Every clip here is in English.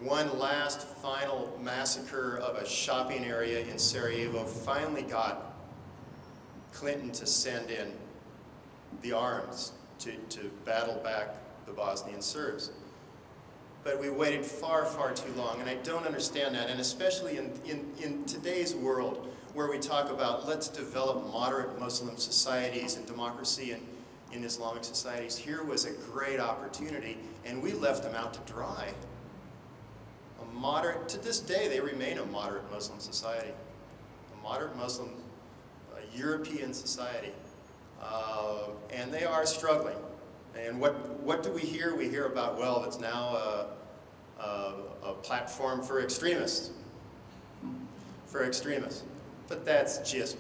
one last final massacre of a shopping area in Sarajevo finally got Clinton to send in the arms to battle back the Bosnian Serbs. But we waited far, far too long, and I don't understand that, and especially in today's world where we talk about let's develop moderate Muslim societies and democracy in Islamic societies. Here was a great opportunity, and we left them out to dry. A moderate, to this day, they remain a moderate Muslim society, a moderate Muslim European society, and they are struggling. And what do we hear? We hear about, well, it's now a platform for extremists. But that's just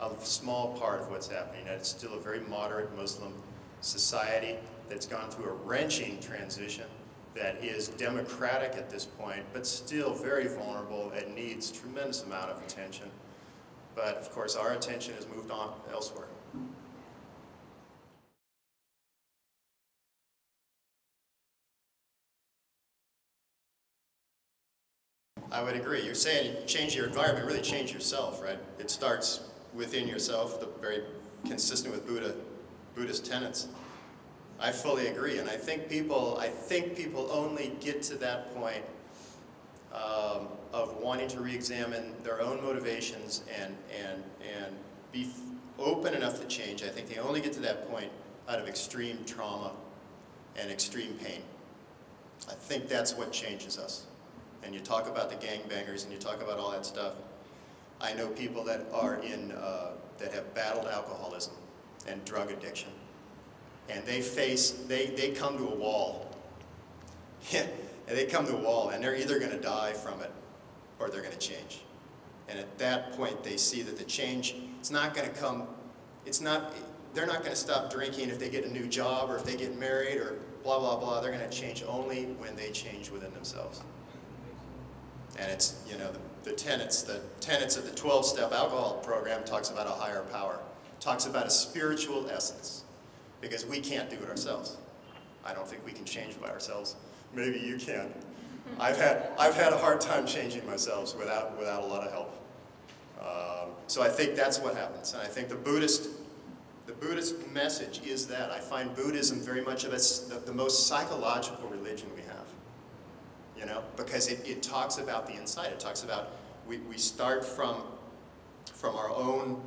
a small part of what's happening. It's still a very moderate Muslim society that's gone through a wrenching transition that is democratic at this point, but still very vulnerable and needs a tremendous amount of attention. But of course, our attention has moved on elsewhere. I would agree. You're saying change your environment, really change yourself, right? It starts within yourself, very consistent with Buddhist tenets. I fully agree, and I think people only get to that point of wanting to re-examine their own motivations and be open enough to change. I think they only get to that point out of extreme trauma and extreme pain. I think that's what changes us. And you talk about the gangbangers and you talk about all that stuff. I know people that are that have battled alcoholism and drug addiction. And they come to a wall. And they come to a wall and they're either going to die from it or they're going to change. And at that point they see that the change, it's not going to come, they're not going to stop drinking if they get a new job or if they get married or blah, blah, blah. They're going to change only when they change within themselves. And it's, you know, the tenets of the 12-step alcohol program talks about a higher power, talks about a spiritual essence, because we can't do it ourselves. I don't think we can change by ourselves. Maybe you can. I've had a hard time changing myself without a lot of help. So I think that's what happens, and I think the Buddhist message is that I find Buddhism very much of the most psychological religion we have. You know, because it talks about the inside. It talks about we start from our own,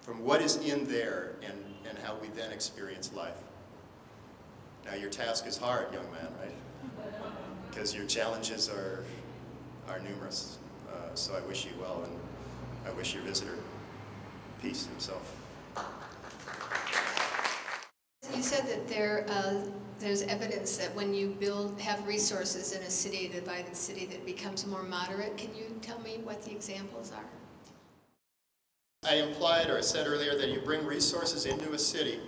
from what is in there and how we then experience life. Now your task is hard, young man, right? Because your challenges are numerous. So I wish you well, and I wish your visitor peace himself. You said that there's evidence that when you have resources in a city, a divided city, that becomes more moderate. Can you tell me what the examples are? I implied, or I said earlier, that you bring resources into a city,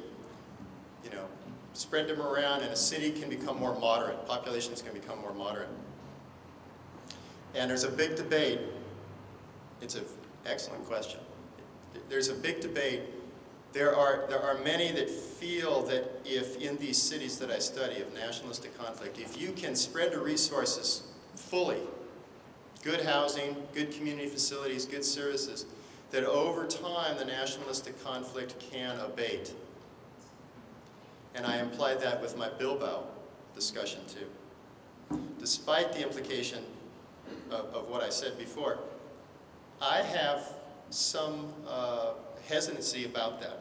you know, spread them around, and a city can become more moderate. Populations can become more moderate. And there's a big debate. It's an excellent question. There's a big debate. There are many that feel that if in these cities that I study of nationalistic conflict, if you can spread the resources fully, good housing, good community facilities, good services, that over time the nationalistic conflict can abate. And I implied that with my Bilbao discussion too. Despite the implication of what I said before, I have some hesitancy about that.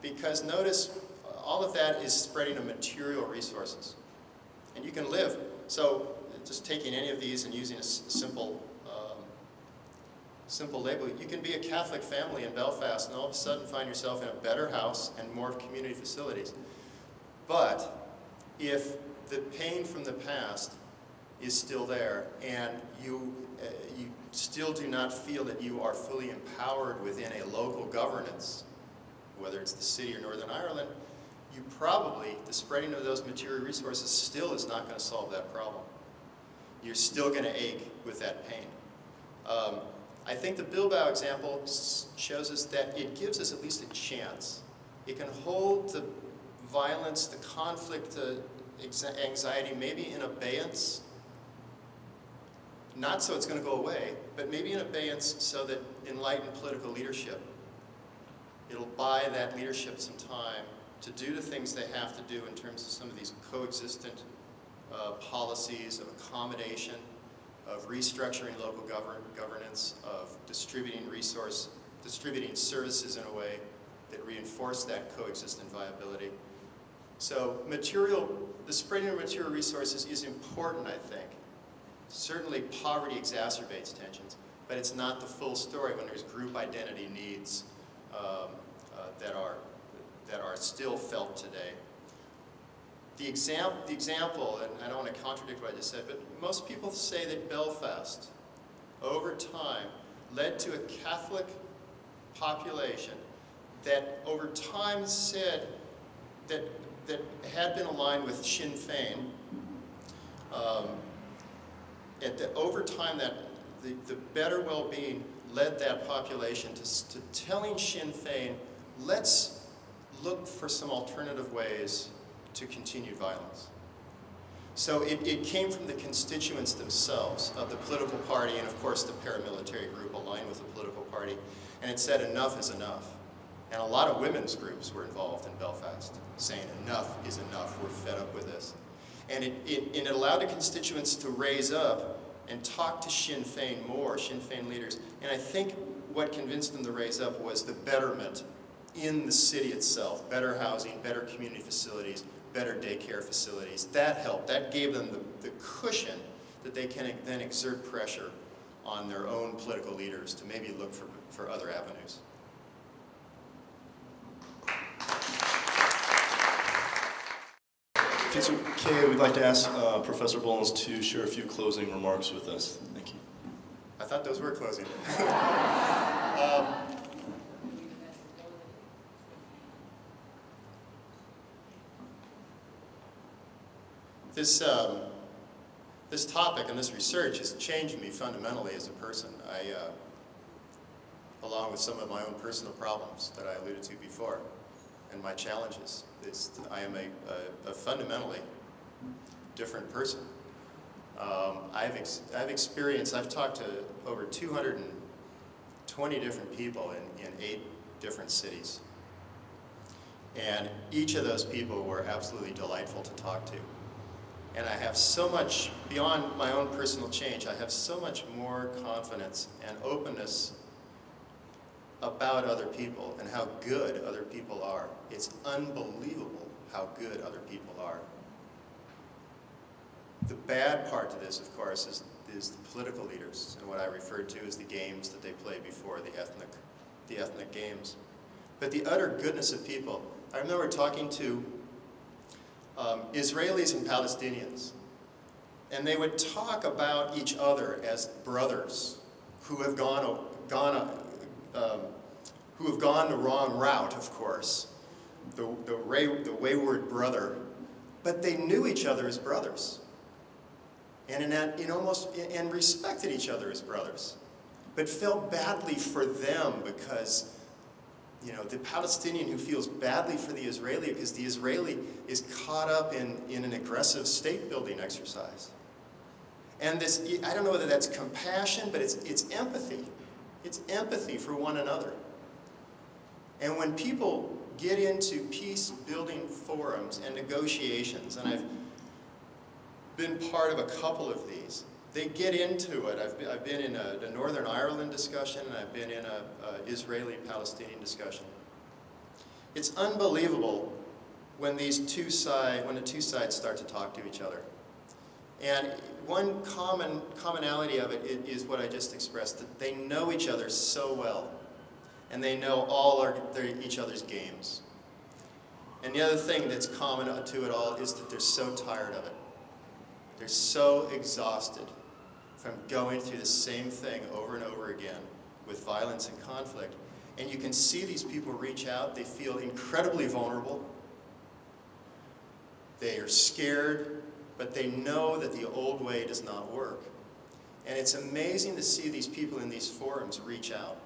Because notice, all of that is spreading of material resources. And you can live. So just taking any of these and using a simple label, you can be a Catholic family in Belfast and all of a sudden find yourself in a better house and more community facilities. But if the pain from the past is still there and you still do not feel that you are fully empowered within a local governance, whether it's the city or Northern Ireland, you probably, the spreading of those material resources still is not going to solve that problem. You're still going to ache with that pain. I think the Bilbao example shows us that it gives us at least a chance. It can hold the violence, the conflict, the anxiety maybe in abeyance not so it's going to go away, but maybe in abeyance so that enlightened political leadership, it'll buy that leadership some time to do the things they have to do in terms of some of these coexistent policies of accommodation, of restructuring local governance, of distributing services in a way that reinforce that coexistent viability. So the spreading of material resources is important, I think. Certainly poverty exacerbates tensions, but it's not the full story when there's group identity needs that are still felt today. The example, and I don't want to contradict what I just said, but most people say that Belfast, over time, led to a Catholic population that over time said that had been aligned with Sinn Féin, over time that the better well-being led that population to telling Sinn Féin, let's look for some alternative ways to continued violence. So it came from the constituents themselves of the political party and of course the paramilitary group aligned with the political party, and it said enough is enough. And a lot of women's groups were involved in Belfast saying enough is enough, we're fed up with this. And it allowed the constituents to raise up and talk to Sinn Féin more, Sinn Féin leaders. And I think what convinced them to raise up was the betterment in the city itself, better housing, better community facilities, better daycare facilities. That helped. That gave them the cushion that they can then exert pressure on their own political leaders to maybe look for other avenues. If it's okay, we'd like to ask Professor Bollens to share a few closing remarks with us. Thank you. I thought those were closing. This topic and this research has changed me fundamentally as a person. Along with some of my own personal problems that I alluded to before, and my challenges, I am a fundamentally different person. I've talked to over 220 different people in 8 different cities. And each of those people were absolutely delightful to talk to. And I have so much, beyond my own personal change, I have so much more confidence and openness about other people and how good other people are. It's unbelievable how good other people are. The bad part to this, of course, is the political leaders and what I referred to as the games that they play before, the ethnic games. But the utter goodness of people. I remember talking to Israelis and Palestinians, and they would talk about each other as brothers who have gone the wrong route, of course, the wayward brother, but they knew each other as brothers, and respected each other as brothers, but felt badly for them because, you know, the Palestinian who feels badly for the Israeli because the Israeli is caught up in an aggressive state-building exercise. And this, I don't know whether that's compassion, but it's empathy. It's empathy for one another. And when people get into peace-building forums and negotiations, and I've been part of a couple of these, they get into it. I've been in a Northern Ireland discussion, and I've been in a Israeli-Palestinian discussion. It's unbelievable when the two sides start to talk to each other. And one commonality of it is what I just expressed, that they know each other so well, and they know each other's games. And the other thing that's common to it all is that they're so tired of it. They're so exhausted from going through the same thing over and over again with violence and conflict. And you can see these people reach out. They feel incredibly vulnerable. They are scared, but they know that the old way does not work. And it's amazing to see these people in these forums reach out.